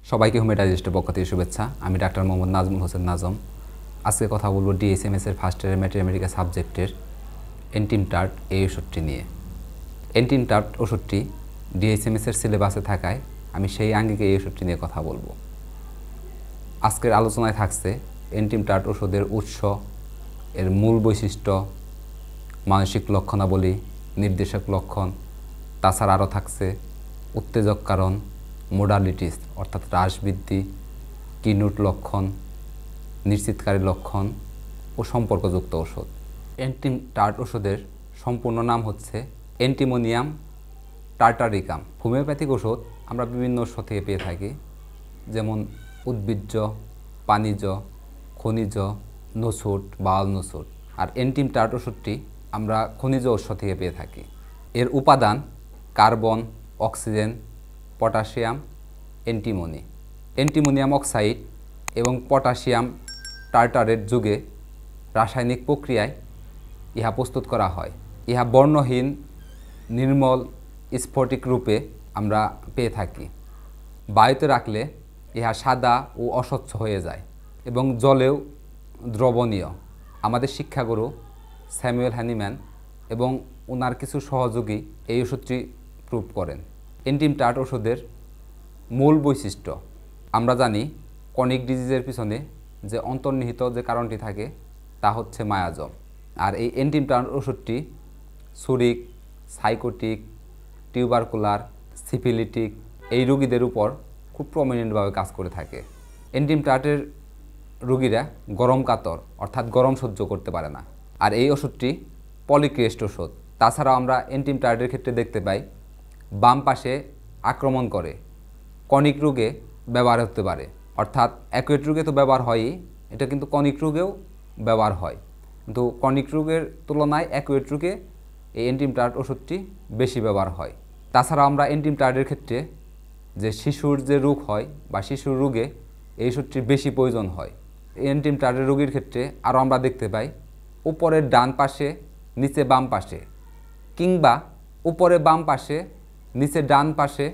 সবাইকে হোমিও ডাইজেস্টের পক্ষ থেকে শুভেচ্ছা। আমি ডাক্তার মোহাম্মদ নাজমুল হোসেন নাজম। আজকে কথা বলবো ডিএসএমএস এর ফার্স্ট ইয়ারের ম্যাথমেটিক্যাল সাবজেক্টের এন্টিমটার্ট এই ওষুধটি নিয়ে। এন্টিমটার্ট ওষুধটি ডিএসএমএস এর সিলেবাসে থাকায় আমি সেই আঙ্গিকে এই ওষুধটি নিয়ে কথা বলবো। আজকের আলোচনায় থাকছে এন্টিমটার্ট ওষুধের উৎস, এর মূল বৈশিষ্ট্য, মানসিক লক্ষণাবলী, নির্দেশক লক্ষণ, তাছাড়া আরও থাকছে উত্তেজক কারণ, মোডালিটিস অর্থাৎ হ্রাসবৃদ্ধি, কিনুট লক্ষণ, নিশ্চিতকারী লক্ষণ ও সম্পর্কযুক্ত ওষুধ। এন্টিমটার্ট ওষুধের সম্পূর্ণ নাম হচ্ছে অ্যান্টিমোনিয়াম টার্টারিকাম। হোমিওপ্যাথিক ওষুধ আমরা বিভিন্ন উৎস থেকে পেয়ে থাকি, যেমন উদ্ভিজ্জ, পানিজ, খনিজ, নসুট, বাওয়াল নসুট। আর এন্টিমটার্ট ওষুধটি আমরা খনিজ উৎস থেকে পেয়ে থাকি। এর উপাদান carbon, oxygen, potassium, antimony, antimonium oxide এবং পটাশিয়াম টার্টারেট যুগে রাসায়নিক প্রক্রিয়ায় ইহা প্রস্তুত করা হয়। ইহা বর্ণহীন নির্মল স্ফটিক রূপে আমরা পেয়ে থাকি। বায়ুতে রাখলে ইহা সাদা ও অস্বচ্ছ হয়ে যায় এবং জলেও দ্রবণীয়। আমাদের শিক্ষাগুরু স্যামুয়েল হ্যানিম্যান এবং ওনার কিছু সহযোগী এই ওষুধটি প্রুভ করেন। এন্টিমটার্ট ওষুধের মূল বৈশিষ্ট্য আমরা জানি, ক্রনিক ডিজিজের পিছনে যে অন্তর্নিহিত যে কারণটি থাকে তা হচ্ছে মায়াজম। আর এই এন্টিমটার্ট ওষুধটি সুরিক, সাইকোটিক, টিউবারকুলার, সিফিলিটিক এই রোগীদের উপর খুব প্রমিনেন্টভাবে কাজ করে থাকে। এন্টিমটার্টের রোগীরা গরম কাতর অর্থাৎ গরম সহ্য করতে পারে না। আর এই ওষুধটি পলিক্রেস্ট ওষুধ। তাছাড়াও আমরা এন্টিমটার্টের ক্ষেত্রে দেখতে পাই বাম পাশে আক্রমণ করে, কনিক রোগে ব্যবহার হতে পারে। অর্থাৎ অ্যাকুয়েট রোগে তো ব্যবহার হয়ই, এটা কিন্তু কনিক রোগেও ব্যবহার হয়। কিন্তু কনিক রোগের তুলনায় অ্যাকুয়েট রোগে এই এন্টিমটার্ট ওষুধটি বেশি ব্যবহার হয়। তাছাড়া আমরা এন্টিমটার্টের ক্ষেত্রে যে শিশুর যে রোগ হয় বা শিশুর রোগে এই ওষুধটির বেশি প্রয়োজন হয়। এন্টিমটার্টের রোগীর ক্ষেত্রে আরও আমরা দেখতে পাই উপরের ডান পাশে, নিচে বাম পাশে, কিংবা উপরে বাম পাশে, নিচে ডান পাশে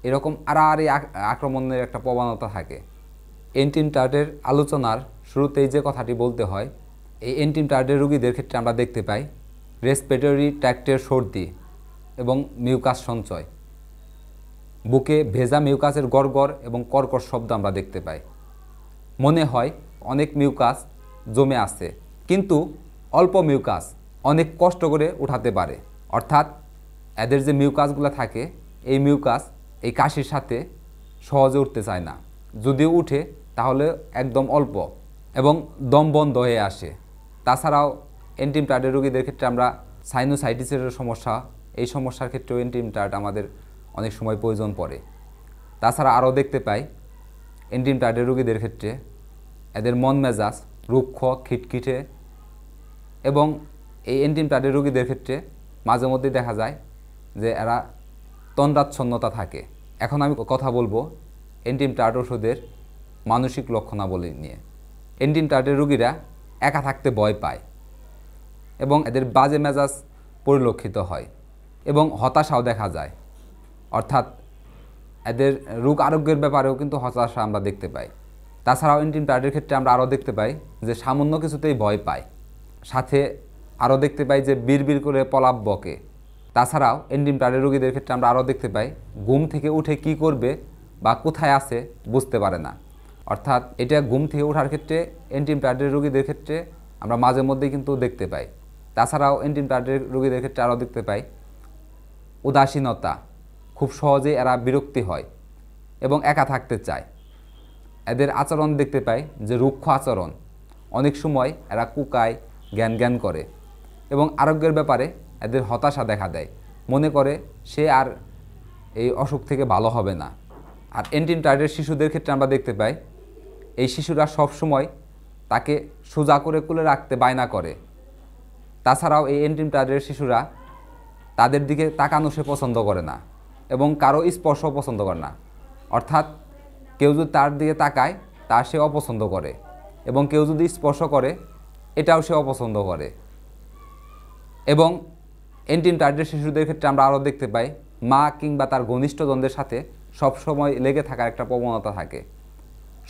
এরকম আড়াআড়ি আক্রমণের একটা প্রবণতা থাকে। এন্টিমটার্টের আলোচনার শুরুতেই যে কথাটি বলতে হয়, এই এন্টিমটার্টের রোগীদের ক্ষেত্রে আমরা দেখতে পাই রেসপিরেটরি ট্র্যাক্টের সর্দি এবং মিউকাস সঞ্চয়, বুকে ভেজা মিউকাসের গড়গড় এবং কর্কশ শব্দ আমরা দেখতে পাই। মনে হয় অনেক মিউকাস জমে আছে, কিন্তু অল্প মিউকাস অনেক কষ্ট করে উঠাতে পারে। অর্থাৎ এদের যে মিউকাসগুলো থাকে এই মিউকাস এই কাশির সাথে সহজে উঠতে চায় না, যদিও উঠে তাহলে একদম অল্প এবং দম বন্ধ হয়ে আসে। তাছাড়াও এন্টিমটার্টের রোগীদের ক্ষেত্রে আমরা সাইনোসাইটিসের সমস্যা, এই সমস্যার ক্ষেত্রেও এন্টিমটার্ট আমাদের অনেক সময় প্রয়োজন পড়ে। তাছাড়া আরও দেখতে পাই এন্টিমটার্টের রোগীদের ক্ষেত্রে এদের মন মেজাজ রুক্ষ, খিটখিটে এবং এই এন্টিমটার্টের রোগীদের ক্ষেত্রে মাঝে মধ্যে দেখা যায় যে এরা তন্দ্রাচ্ছন্নতা থাকে। এখন আমি কথা বলবো এন্টিমটার্ট ওষুধের মানসিক লক্ষণাবলী নিয়ে। এন্টিমটার্টের রোগীরা একা থাকতে ভয় পায় এবং এদের বাজে মেজাজ পরিলক্ষিত হয় এবং হতাশাও দেখা যায়। অর্থাৎ এদের রোগ আরোগ্যের ব্যাপারেও কিন্তু হতাশা আমরা দেখতে পাই। তাছাড়াও এন্টিমটার্টের ক্ষেত্রে আমরা আরও দেখতে পাই যে সামান্য কিছুতেই ভয় পায়, সাথে আরও দেখতে পাই যে বিড়বিড় করে প্রলাপ বকে। তাছাড়াও এন্টিমটার্টের রোগীদের ক্ষেত্রে আমরা আরও দেখতে পাই ঘুম থেকে উঠে কি করবে বা কোথায় আছে বুঝতে পারে না। অর্থাৎ এটা ঘুম থেকে ওঠার ক্ষেত্রে এন্টিমটার্টের রোগীদের ক্ষেত্রে আমরা মাঝে মধ্যেই কিন্তু দেখতে পাই। তাছাড়াও এন্টিমটার্টের রোগীদের ক্ষেত্রে আরও দেখতে পাই উদাসীনতা, খুব সহজেই এরা বিরক্তি হয় এবং একা থাকতে চায়। এদের আচরণ দেখতে পাই যে রুক্ষ আচরণ, অনেক সময় এরা কুকায়, জ্ঞান জ্ঞান করে এবং আরোগ্যের ব্যাপারে এদের হতাশা দেখা দেয়, মনে করে সে আর এই অসুখ থেকে ভালো হবে না। আর এন্টিমটার্টের শিশুদের ক্ষেত্রে আমরা দেখতে পাই এই শিশুরা সবসময় তাকে সোজা করে কুলে রাখতে বায়না করে। তাছাড়াও এই এন্টিমটার্টের শিশুরা তাদের দিকে তাকানো সে পছন্দ করে না এবং কারো স্পর্শ পছন্দ করে না। অর্থাৎ কেউ যদি তার দিকে তাকায় তা সে অপছন্দ করে এবং কেউ যদি স্পর্শ করে এটাও সে অপছন্দ করে। এবং এন্টিমটার্টের শিশুদের ক্ষেত্রে আমরা আরও দেখতে পাই মা কিংবা তার ঘনিষ্ঠজনদের সাথে সবসময় লেগে থাকার একটা প্রবণতা থাকে,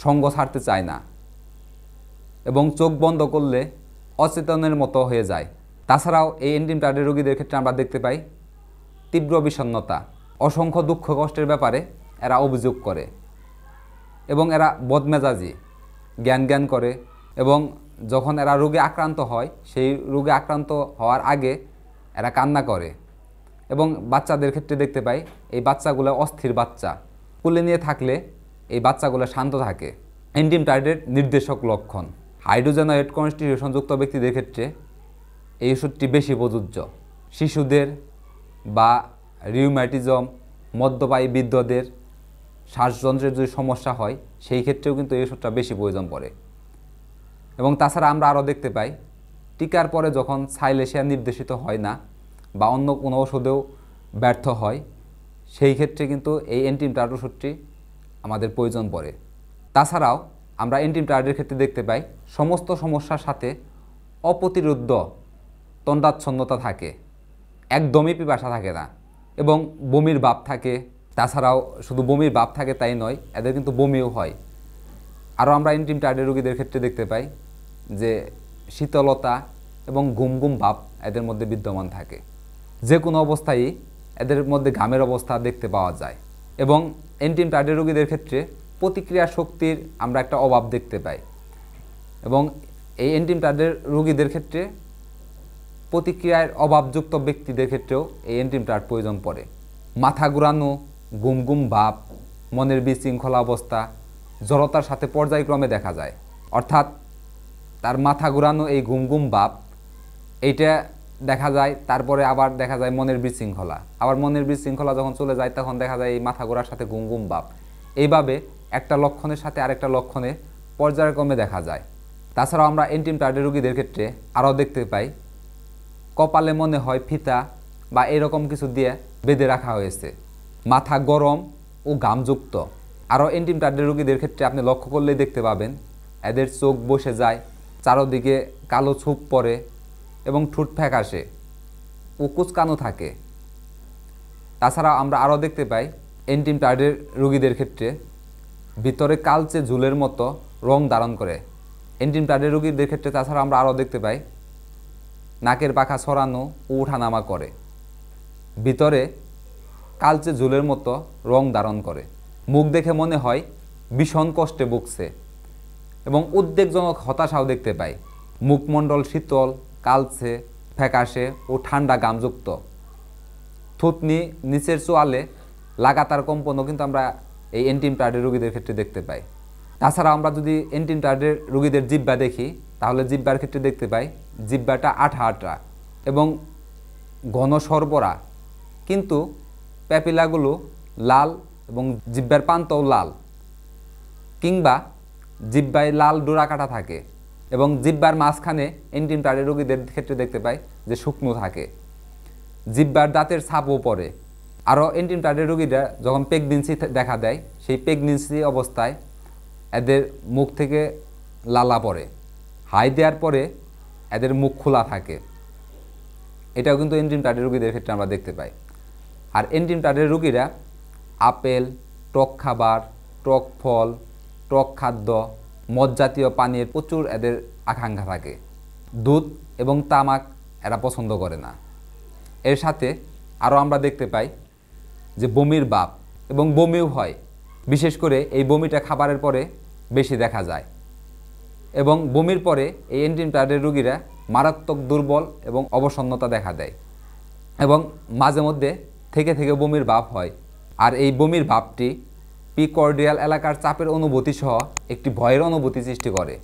সঙ্গ ছাড়তে চায় না এবং চোখ বন্ধ করলে অচেতনের মতো হয়ে যায়। তাছাড়াও এই এন্টিম টার্ডের রোগীদের ক্ষেত্রে আমরা দেখতে পাই তীব্র বিষণ্ণতা, অসংখ্য দুঃখ কষ্টের ব্যাপারে এরা অভিযোগ করে এবং এরা বদমেজাজি, জ্ঞান করে এবং যখন এরা রোগে আক্রান্ত হয় সেই রোগে আক্রান্ত হওয়ার আগে এরা কান্না করে। এবং বাচ্চাদের ক্ষেত্রে দেখতে পাই এই বাচ্চাগুলো অস্থির বাচ্চা, কোলে নিয়ে থাকলে এই বাচ্চাগুলো শান্ত থাকে। এন্টিম টার্ডের নির্দেশক লক্ষণ, হাইড্রোজেনেট কনস্টিটিউশনযুক্ত ব্যক্তিদের ক্ষেত্রে এই ওষুধটি বেশি প্রযোজ্য। শিশুদের বা রিউম্যাটিজম, মদ্যপায়ী বৃদ্ধদের শ্বাসযন্ত্রের যদি সমস্যা হয় সেই ক্ষেত্রেও কিন্তু এই ওষুধটা বেশি প্রয়োজন পড়ে। এবং তাছাড়া আমরা আরও দেখতে পাই টিকার পরে যখন সাইলেশিয়া নির্দেশিত হয় না বা অন্য কোনো ওষুধেও ব্যর্থ হয় সেই ক্ষেত্রে কিন্তু এই এন্টিম টার্ড ওষুধটি আমাদের প্রয়োজন পড়ে। তাছাড়াও আমরা এন্টিম টার্ডের ক্ষেত্রে দেখতে পাই সমস্ত সমস্যার সাথে অপ্রতিরোধ্য তন্দ্রাচ্ছন্নতা থাকে, একদমই পিপাসা থাকে না এবং বমির ভাব থাকে। তাছাড়াও শুধু বমির ভাব থাকে তাই নয়, এদের কিন্তু বমিও হয়। আরও আমরা এন্টিম টার্ডের রোগীদের ক্ষেত্রে দেখতে পাই যে শীতলতা এবং ঘুম ভাব এদের মধ্যে বিদ্যমান থাকে। যে কোনো অবস্থায় এদের মধ্যে ঘামের অবস্থা দেখতে পাওয়া যায় এবং এন্টিম টার্ডের রোগীদের ক্ষেত্রে প্রতিক্রিয়া শক্তির আমরা একটা অভাব দেখতে পাই এবং এই এন্টিম টার্ডের রোগীদের ক্ষেত্রে প্রতিক্রিয়ার অভাবযুক্ত ব্যক্তিদের ক্ষেত্রেও এই এন্টিম টার্ড প্রয়োজন পড়ে। মাথা ঘুরানো, ঘুম ভাব, মনের বিশৃঙ্খলা অবস্থা জড়তার সাথে পর্যায়ক্রমে দেখা যায়, অর্থাৎ তার মাথা ঘুরানো এই ঘুম ভাব এইটা দেখা যায়, তারপরে আবার দেখা যায় মনের বিশৃঙ্খলা, আবার মনের বিশৃঙ্খলা যখন চলে যায় তখন দেখা যায় এই মাথা ঘোরার সাথে ঘুম ভাব। এইভাবে একটা লক্ষণের সাথে আরেকটা লক্ষণে পর্যায়ক্রমে দেখা যায়। তাছাড়াও আমরা এন্টিম টার্ডের রোগীদের ক্ষেত্রে আরও দেখতে পাই কপালে মনে হয় ফিতা বা এরকম কিছু দিয়ে বেঁধে রাখা হয়েছে, মাথা গরম ও ঘামযুক্ত। আরও এন্টিম টার্ডের রোগীদের ক্ষেত্রে আপনি লক্ষ্য করলেই দেখতে পাবেন এদের চোখ বসে যায়, চারদিকে কালো ছোপ পড়ে এবং ঠোঁট ফ্যাকাশে ও কুচকানো থাকে। তাছাড়া আমরা আরও দেখতে পাই এন্টিম টার্ডের রোগীদের ক্ষেত্রে ভিতরে কালচে ঝুলের মতো রং ধারণ করে। এন্টিম টার্ডের রোগীদের ক্ষেত্রে তাছাড়া আমরা আরও দেখতে পাই নাকের পাখা ছড়ানো ও ওঠানামা করে, ভিতরে কালচে ঝুলের মতো রং ধারণ করে, মুখ দেখে মনে হয় ভীষণ কষ্টে ভুগছে এবং উদ্বেগজনক হতাশাও দেখতে পাই। মুখমণ্ডল শীতল, কালচে, ফ্যাকাশে ও ঠান্ডা ঘামযুক্ত। থুতনি নিচের চোয়ালে লাগাতার কম্পনও কিন্তু আমরা এই এন্টিম টার্ডের রোগীদের ক্ষেত্রে দেখতে পাই। তাছাড়া আমরা যদি এন্টিম টার্ডের রোগীদের জিহ্বা দেখি তাহলে জিহ্বার ক্ষেত্রে দেখতে পাই জিহ্বাটা আঠা এবং ঘন সরবরা, কিন্তু প্যাপিলাগুলো লাল এবং জিহ্বার প্রান্তও লাল, কিংবা জিহ্বায় লাল ডোরা কাটা থাকে এবং জিহ্বার মাঝখানে এন্টিম টার্ডের রোগীদের ক্ষেত্রে দেখতে পাই যে শুকনো থাকে, জিহ্বার দাঁতের ছাপও পড়ে। আরও এন্টিম টার্ডের রোগীরা যখন প্রেগনেন্সি দেখা দেয় সেই প্রেগনেন্সি অবস্থায় এদের মুখ থেকে লালা পড়ে, হাই দেওয়ার পরে এদের মুখ খোলা থাকে। এটাও কিন্তু এন্টিম টার্ডের রোগীদের ক্ষেত্রে আমরা দেখতে পাই। আর এন্টিম টার্ডের রোগীরা আপেল, টক খাবার, টক ফল, টক খাদ্য, মদ জাতীয় পানীয় প্রচুর এদের আকাঙ্ক্ষা থাকে। দুধ এবং তামাক এরা পছন্দ করে না। এর সাথে আরও আমরা দেখতে পাই যে বমির ভাব এবং বমিও হয়, বিশেষ করে এই বমিটা খাবারের পরে বেশি দেখা যায় এবং বমির পরে এই এন্টিম টার্ডের রোগীরা মারাত্মক দুর্বল এবং অবসন্নতা দেখা দেয় এবং মাঝে মধ্যে থেকে বমির ভাব হয়। আর এই বমির ভাবটি প্রিকর্ডিয়াল এলাকার চাপের অনুভূতি সহ একটি ভয়ের অনুভূতি সৃষ্টি করে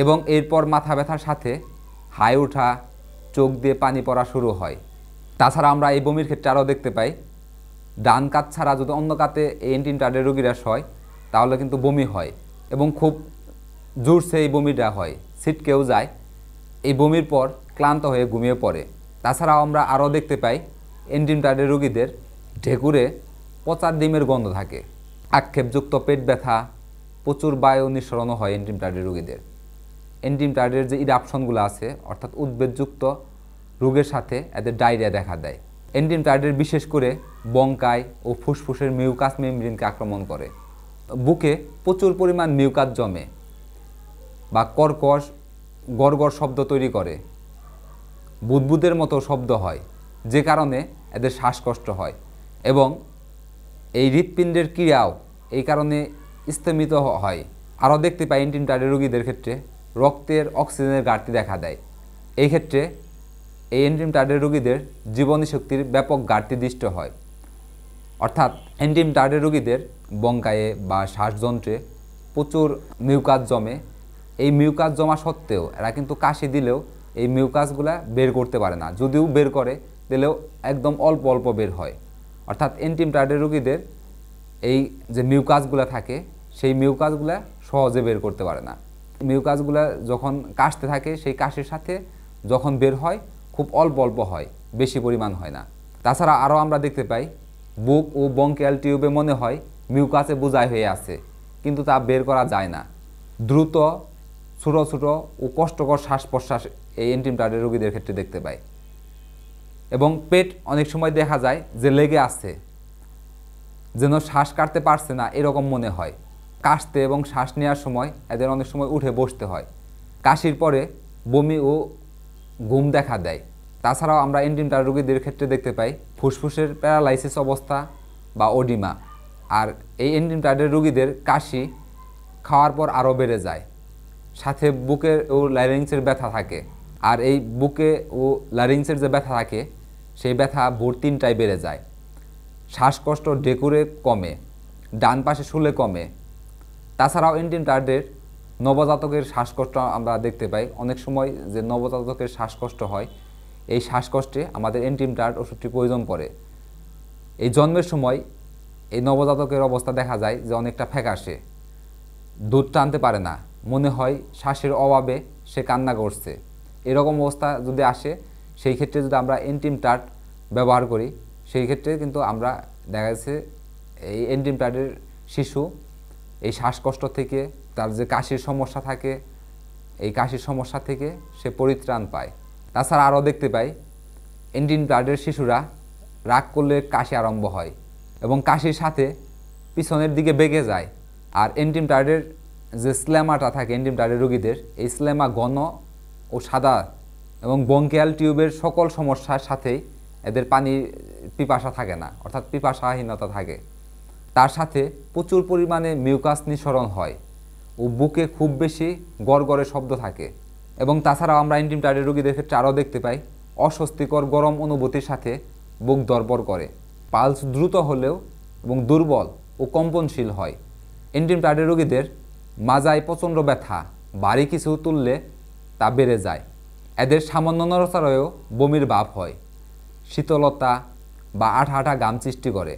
এবং এরপর মাথা ব্যথার সাথে হাই ওঠা, চোখ দিয়ে পানি পড়া শুরু হয়। তাছাড়া আমরা এই বমির ক্ষেত্রে আরও দেখতে পাই ডান কাত ছাড়া যদি অন্য কাতে এই এন্টিম টার্ডের রোগীরা হয় তাহলে কিন্তু বমি হয় এবং খুব জোরসে এই বমিটা হয়, ছিটকেও যায়। এই বমির পর ক্লান্ত হয়ে ঘুমিয়ে পড়ে। তাছাড়াও আমরা আরও দেখতে পাই এন্টিম টার্ডের রোগীদের ঢেকুরে পচা ডিমের গন্ধ থাকে, আক্ষেপযুক্ত পেট ব্যথা, প্রচুর বায়ু নিঃসরণও হয় এন্টিম টার্ডের রোগীদের। এন্টিম টার্ডের যে ইরাপশনগুলো আছে অর্থাৎ উদ্বেগযুক্ত রোগের সাথে এদের ডায়রিয়া দেখা দেয়। এন্টিমটার্ডের বিশেষ করে বঙ্কাই ও ফুসফুসের মিউকাস মেমব্রেনকে আক্রমণ করে। বুকে প্রচুর পরিমাণ মিউকাস জমে বা কর্কশ গড়গড় শব্দ তৈরি করে, বুদবুদের মতো শব্দ হয়, যে কারণে এদের শ্বাসকষ্ট হয় এবং এই হৃৎপিণ্ডের ক্রিয়াও এই কারণে স্থমিত হয়। আরও দেখতে পাই এন্টিমটার্ডের রোগীদের ক্ষেত্রে রক্তের অক্সিজেনের ঘাটতি দেখা দেয়। এই ক্ষেত্রে এই এন্টিমটার্ডের রোগীদের জীবনী শক্তির ব্যাপক ঘাটতি দৃষ্ট হয়। অর্থাৎ এন্টিমটার্ডের রোগীদের বঙ্কায়ে বা শ্বাসযন্ত্রে প্রচুর মিউকাস জমে। এই মিউকাস জমা সত্ত্বেও এরা কিন্তু কাশি দিলেও এই মিউকাসগুলা বের করতে পারে না, যদিও বের করে দিলেও একদম অল্প অল্প বের হয়। অর্থাৎ এন্টিমটার্ডের রোগীদের এই যে মিউকাসগুলা থাকে সেই মিউকাসগুলা সহজে বের করতে পারে না। মিউকাসগুলা যখন কাশতে থাকে সেই কাশির সাথে যখন বের হয় খুব অল্প অল্প হয়, বেশি পরিমাণ হয় না। তাছাড়া আরও আমরা দেখতে পাই বুক ও বঙ্কিয়াল টিউবে মনে হয় মিউকাসে বোঝাই হয়ে আছে, কিন্তু তা বের করা যায় না। দ্রুত ছোটো ছোটো ও কষ্টকর শ্বাস প্রশ্বাস এই এন্টিমটার্ডের রোগীদের ক্ষেত্রে দেখতে পাই। এবং পেট অনেক সময় দেখা যায় যে লেগে আছে, যেন শ্বাস কাটতে পারছে না এরকম মনে হয়। কাশতে এবং শ্বাস নেওয়ার সময় এদের অনেক সময় উঠে বসতে হয়। কাশির পরে বমি ও ঘুম দেখা দেয়। তাছাড়াও আমরা এন্টিমটার্ড রোগীদের ক্ষেত্রে দেখতে পাই ফুসফুসের প্যারালাইসিস অবস্থা বা ওডিমা। আর এই এন্টিমটার্ডের রোগীদের কাশি খাওয়ার পর আরও বেড়ে যায়, সাথে বুকের ও ল্যারিংসের ব্যথা থাকে। আর এই বুকে ও ল্যারিংসের যে ব্যথা থাকে সেই ব্যথা ভোর 3টায় বেড়ে যায়। শ্বাসকষ্ট ডেকুরে কমে, ডান পাশে শুলে কমে। তাছাড়াও এন্টিমটার্ডের নবজাতকের শ্বাসকষ্ট আমরা দেখতে পাই। অনেক সময় যে নবজাতকের শ্বাসকষ্ট হয় এই শ্বাসকষ্টে আমাদের এন্টিমটার্ড ওষুধটি প্রয়োজন পড়ে। এই জন্মের সময় এই নবজাতকের অবস্থা দেখা যায় যে অনেকটা ফ্যাকাশে, দুধ টানতে পারে না, মনে হয় শ্বাসের অভাবে সে কান্না করছে। এরকম অবস্থা যদি আসে সেই ক্ষেত্রে যদি আমরা এন্টিমটার্ড ব্যবহার করি সেই ক্ষেত্রে কিন্তু আমরা দেখা যাচ্ছে এই এন্টিমটার্ডের শিশু এই শ্বাসকষ্ট থেকে, তার যে কাশির সমস্যা থাকে এই কাশির সমস্যা থেকে সে পরিত্রাণ পায়। তাছাড়া আরও দেখতে পাই এন্টিমটার্ডের শিশুরা রাগ করলে কাশি আরম্ভ হয় এবং কাশির সাথে পিছনের দিকে বেঁকে যায়। আর এন্টিমটার্ডের যে স্ল্যামাটা থাকে এন্টিমটার্ডের রোগীদের, এই স্ল্যামা ঘন ও সাদা এবং বঙ্কিয়াল টিউবের সকল সমস্যার সাথেই এদের পানির পিপাসা থাকে না, অর্থাৎ পিপাসাহীনতা থাকে। তার সাথে প্রচুর পরিমাণে মিউকাস নিঃসরণ হয় ও বুকে খুব বেশি গড়গড়ে শব্দ থাকে। এবং তাছাড়াও আমরা এন্টিমটার্ডের রোগীদের ক্ষেত্রে আরও দেখতে পাই অস্বস্তিকর গরম অনুভূতির সাথে বুক ধড়ফড় করে, পালস দ্রুত হলেও এবং দুর্বল ও কম্পনশীল হয়। এন্টিমটার্ডের রোগীদের মাজায় প্রচণ্ড ব্যথা, ভারী কিছু তুললে তা বেড়ে যায়। এদের সামান্য নড়াচড়ায়ও বমির ভাব হয়, শীতলতা বা আঠা আঠা ঘাম সৃষ্টি করে।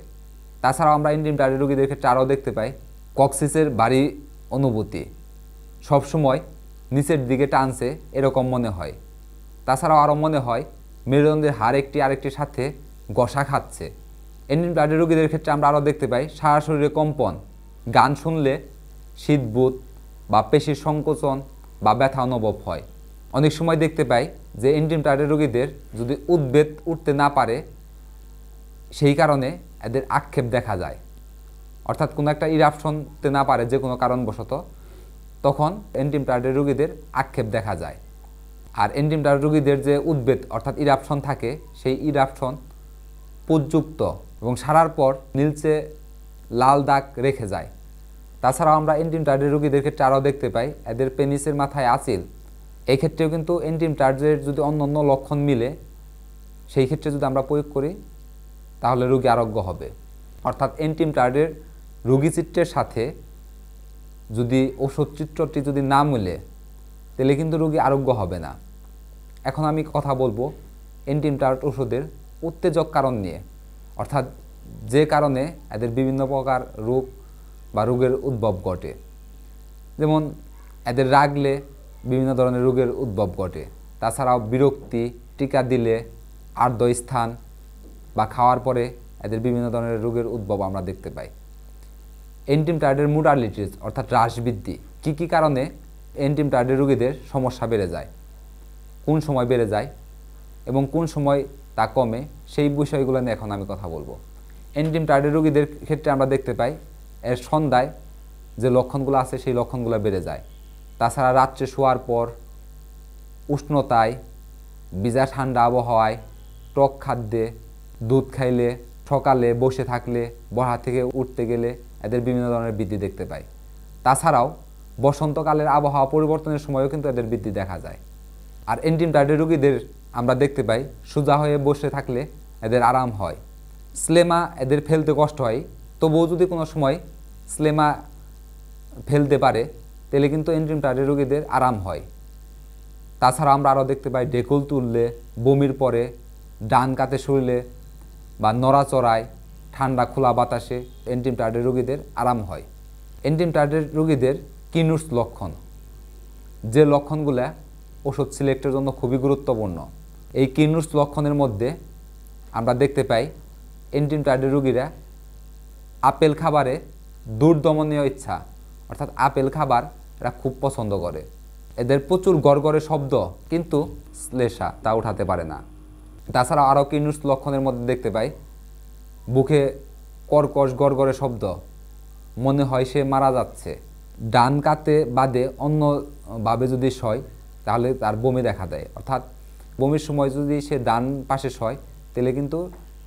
তাছাড়াও আমরা এন্টিমটার্ডের রোগীদের ক্ষেত্রে আরও দেখতে পাই কক্সিসের ভারী অনুভূতি, সবসময় নিচের দিকে টানছে এরকম মনে হয়। তাছাড়াও আরও মনে হয় মেরুদণ্ডের হাড় একটি আরেকটির সাথে ঘষা খাচ্ছে। এন্টিমটার্ডের রোগীদের ক্ষেত্রে আমরা আরও দেখতে পাই সারা শরীরে কম্পন, গান শুনলে শীতবোধ বা পেশির সংকোচন বা ব্যথা অনুভব হয়। অনেক সময় দেখতে পাই যে এন্টিমটার্ডের রোগীদের যদি উদ্বেগ উঠতে না পারে সেই কারণে এদের আক্ষেপ দেখা যায়, অর্থাৎ কোনো একটা ইরাপশনতে না পারে যে কোনো কারণবশত, তখন এন্টিমটার্ডের রোগীদের আক্ষেপ দেখা যায়। আর এন্টিমটার্ড রোগীদের যে উদ্বেগ অর্থাৎ ইরাপশন থাকে সেই ইরাপশন পুঁজযুক্ত এবং সারার পর নীলচে লাল দাগ রেখে যায়। তাছাড়াও আমরা এন্টিমটার্ডের রোগীদের ক্ষেত্রে আরও দেখতে পাই এদের পেনিসের মাথায় আঁচিল। এই ক্ষেত্রেও কিন্তু এন্টিমটার্ডের যদি অন্য অন্য লক্ষণ মিলে সেই ক্ষেত্রে যদি আমরা প্রয়োগ করি তাহলে রোগী আরোগ্য হবে। অর্থাৎ এন্টিমটার্ডের রোগী চিত্রের সাথে যদি ওষুধ চিত্রটি যদি না মিলে তাহলে কিন্তু রোগী আরোগ্য হবে না। এখন আমি কথা বলবো এন্টিমটার্ড ওষুধের উত্তেজক কারণ নিয়ে, অর্থাৎ যে কারণে এদের বিভিন্ন প্রকার রোগ বা রোগের উদ্ভব ঘটে। যেমন এদের রাগলে বিভিন্ন ধরনের রোগের উদ্ভব ঘটে। তাছাড়াও বিরক্তি, টিকা দিলে, আর্দ্রস্থান বা খাওয়ার পরে এদের বিভিন্ন ধরনের রোগের উদ্ভব আমরা দেখতে পাই। এন্টিমটার্ডের মোডালিটিস অর্থাৎ হ্রাস বৃদ্ধি, কী কী কারণে এন্টিমটার্ডের রোগীদের সমস্যা বেড়ে যায়, কোন সময় বেড়ে যায় এবং কোন সময় তা কমে সেই বিষয়গুলো নিয়ে এখন আমি কথা বলবো। এন্টিম টার্ডের রোগীদের ক্ষেত্রে আমরা দেখতে পাই এর সন্ধ্যায় যে লক্ষণগুলো আছে সেই লক্ষণগুলো বেড়ে যায়। তাছাড়া রাত্রে শোয়ার পর উষ্ণতায়, ভিজা ঠান্ডা আবহাওয়ায়, টক খাদ্যে, দুধ খাইলে, সকালে বসে থাকলে, বসা থেকে উঠতে গেলে এদের বিভিন্ন ধরনের বৃদ্ধি দেখতে পাই। তাছাড়াও বসন্তকালের আবহাওয়া পরিবর্তনের সময়ও কিন্তু এদের বৃদ্ধি দেখা যায়। আর এন্টিম টার্ডের রোগীদের আমরা দেখতে পাই সোজা হয়ে বসে থাকলে এদের আরাম হয়। স্লেমা এদের ফেলতে কষ্ট হয়, তবুও যদি কোনো সময় স্লেমা ফেলতে পারে তাহলে কিন্তু এন্টিম টার্ডের রোগীদের আরাম হয়। তাছাড়া আমরা আরও দেখতে পাই ঢেকুল তুললে, বমির পরে, ডান কাতে শুইলে বা নড়াচড়ায়, ঠান্ডা খোলা বাতাসে এন্টিম টার্ডের রোগীদের আরাম হয়। এন্টিম টার্ডের রোগীদের কিনুস লক্ষণ, যে লক্ষণগুলো ওষুধ সিলেক্টের জন্য খুবই গুরুত্বপূর্ণ। এই কিনুস লক্ষণের মধ্যে আমরা দেখতে পাই এন্টিম টার্ডের রোগীরা আপেল খাবারে দুর্দমনীয় ইচ্ছা, অর্থাৎ আপেল খাবার এরা খুব পছন্দ করে। এদের প্রচুর গড়গড়ে শব্দ, কিন্তু শ্লেষা তা উঠাতে পারে না। তাছাড়া আরও কিনুস লক্ষণের মধ্যে দেখতে পাই বুকে কর্কশ গড়গড়ে শব্দ, মনে হয় সে মারা যাচ্ছে। ডান কাতে বাদে অন্যভাবে যদি শয় তাহলে তার বমি দেখা দেয়, অর্থাৎ বমির সময় যদি সে ডান পাশে শয় তাহলে কিন্তু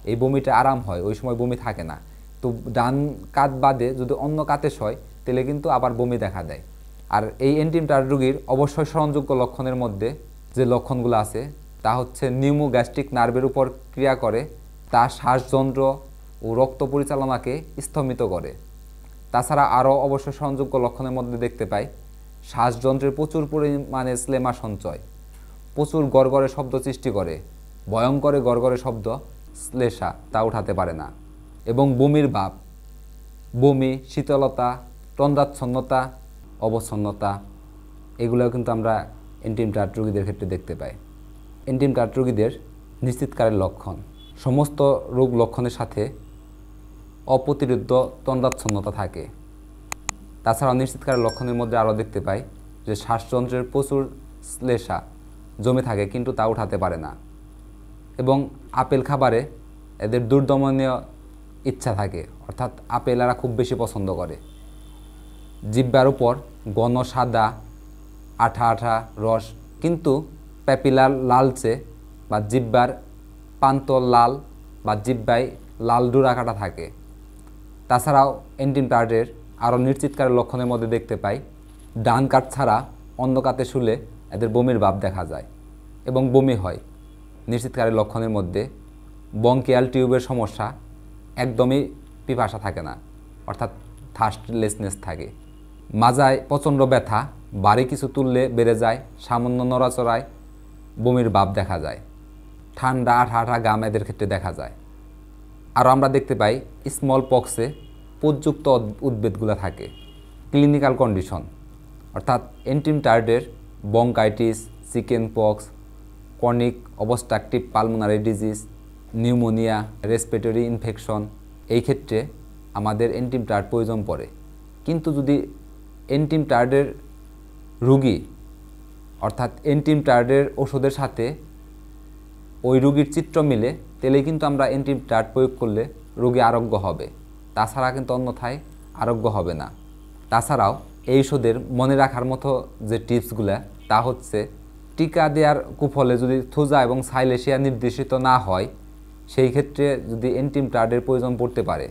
এই বমিটা আরাম হয়, ওই সময় বমি থাকে না। তো ডান কাত বাদে যদি অন্য কাতে শয় তাহলে কিন্তু আবার বমি দেখা দেয়। আর এই এন্টিম টার্ড রোগীর অবশ্যই স্মরণযোগ্য লক্ষণের মধ্যে যে লক্ষণগুলো আছে তা হচ্ছে নিউমোগ্যাস্ট্রিক নার্ভের উপর ক্রিয়া করে, তা শ্বাসযন্ত্র ও রক্ত পরিচালনাকে স্থমিত করে। তাছাড়া আরও অবশ্যই স্মরণযোগ্য লক্ষণের মধ্যে দেখতে পাই শ্বাসযন্ত্রের প্রচুর পরিমাণে স্লেমা সঞ্চয়, প্রচুর গড়গড়ে শব্দ সৃষ্টি করে, ভয়ঙ্কর গড়গড়ে শব্দ, শ্লেষা তা উঠাতে পারে না, এবং বমির ভাব, বমি, শীতলতা, তন্দ্রাচ্ছন্নতা, অবচ্ছন্নতা, এগুলোও কিন্তু আমরা এন্টিম টার্ড রোগীদের ক্ষেত্রে দেখতে পাই। এন্টিম টার্ড রোগীদের নিশ্চিতকারের লক্ষণ, সমস্ত রোগ লক্ষণের সাথে অপ্রতিরোধ্য তন্দ্রাচ্ছন্নতা থাকে। তাছাড়াও নিশ্চিতকারের লক্ষণের মধ্যে আরও দেখতে পাই যে শ্বাসযন্ত্রের প্রচুর শ্লেষা জমে থাকে কিন্তু তা উঠাতে পারে না, এবং আপেল খাবারে এদের দুর্দমনীয় ইচ্ছা থাকে, অর্থাৎ আপেল এরা খুব বেশি পছন্দ করে। জিহ্বার উপর ঘন সাদা আঠা আঠা রস, কিন্তু প্যাপিলার লালচে বা জিহ্বার প্রান্ত লাল বা জিহ্বায় লাল ডোরাকাটা থাকে। তাছাড়াও এন্টিম টার্ডের আরও নিশ্চিতকারের লক্ষণের মধ্যে দেখতে পাই ডান কাত ছাড়া অন্য কাতে শুলে এদের বমির ভাব দেখা যায় এবং বমি হয়। নিশ্চিতকারের লক্ষণের মধ্যে বঙ্কিয়াল টিউবের সমস্যা, একদমই পিপাসা থাকে না, অর্থাৎ থার্স্টলেসনেস থাকে। মাজায় প্রচণ্ড ব্যথা, ভারী কিছু তুললে বেড়ে যায়, সামান্য নড়াচড়ায় বমির ভাব দেখা যায়, ঠান্ডা আঠা আঠা গাম এদের ক্ষেত্রে দেখা যায়। আরও আমরা দেখতে পাই স্মল পক্সে পুঁজযুক্ত উদ্ভিদগুলো থাকে। ক্লিনিক্যাল কন্ডিশন, অর্থাৎ এন্টিম টার্ডের bronchitis, chicken pox, chronic obstructive pulmonary disease, pneumonia, respiratory infection, এই ক্ষেত্রে আমাদের এন্টিম টার্ড প্রয়োজন পড়ে। কিন্তু যদি এন্টিম টার্ডের রোগী, অর্থাৎ এন্টিম টার্ডের ওষুধের সাথে ওই রোগীর চিত্র মিলে, তাহলেই কিন্তু আমরা এন্টিম টার্ড প্রয়োগ করলে রোগী আরোগ্য হবে, তাছাড়া কিন্তু অন্যথায় আরোগ্য হবে না। তাছাড়াও এই ওষুধের মনে রাখার মতো যে টিপসগুলো তা হচ্ছে টিকা দেওয়ার কুফলে যদি থুজা এবং সাইলেশিয়া নির্দেশিত না হয় সেই ক্ষেত্রে যদি এন্টিম টার্ডের প্রয়োজন পড়তে পারে।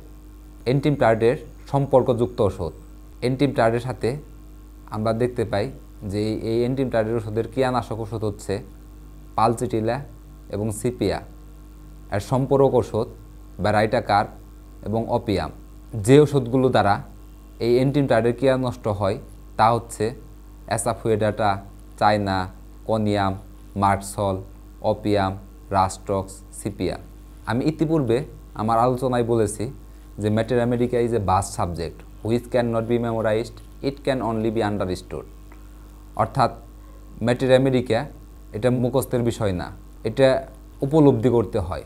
এন্টিম টার্ডের সম্পর্কযুক্ত ওষুধ, এন্টিম টার্ডের সাথে আমরা দেখতে পাই যে এই এন্টিম টার্ডের ওষুধের ক্রিয়ানাশক ওষুধ হচ্ছে পালচিটিলা এবং সিপিয়া। এর সম্পূরক ওষুধ ব্যারাইটাকার্প এবং অপিয়াম। যে ওষুধগুলো দ্বারা এই এন্টিম টার্ডের ক্রিয়া নষ্ট হয় তা হচ্ছে asafoetida, China, conium, merc sol, opium, rhus tox, sepia. আমি ইতিপূর্বে আমার আলোচনায় বলেছি যে materia medica is a vast subject which can not be memorised, it can only be understood. অর্থাৎ ম্যাটের আমেরিকা এটা মুখস্থের বিষয় না, এটা উপলব্ধি করতে হয়।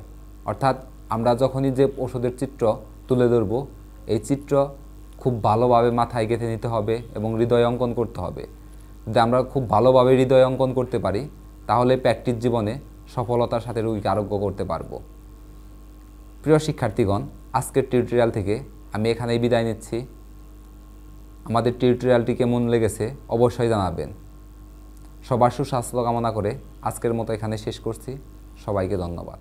অর্থাৎ আমরা যখনই যে ওষুধের চিত্র তুলে ধরব, এই চিত্র খুব ভালোভাবে মাথায় গেঁথে নিতে হবে এবং হৃদয় অঙ্কন করতে হবে। যদি আমরা খুব ভালোভাবে হৃদয় অঙ্কন করতে পারি তাহলে প্র্যাকটিস জীবনে সফলতার সাথে রোগীকে আরোগ্য করতে পারবো। প্রিয় শিক্ষার্থীগণ, আজকের টিউটোরিয়াল থেকে আমি এখানেই বিদায় নিচ্ছি। আমাদের টিউটোরিয়ালটি কেমন লেগেছে অবশ্যই জানাবেন। সবার সুস্বাস্থ্য কামনা করে আজকের মতো এখানে শেষ করছি। সবাইকে ধন্যবাদ।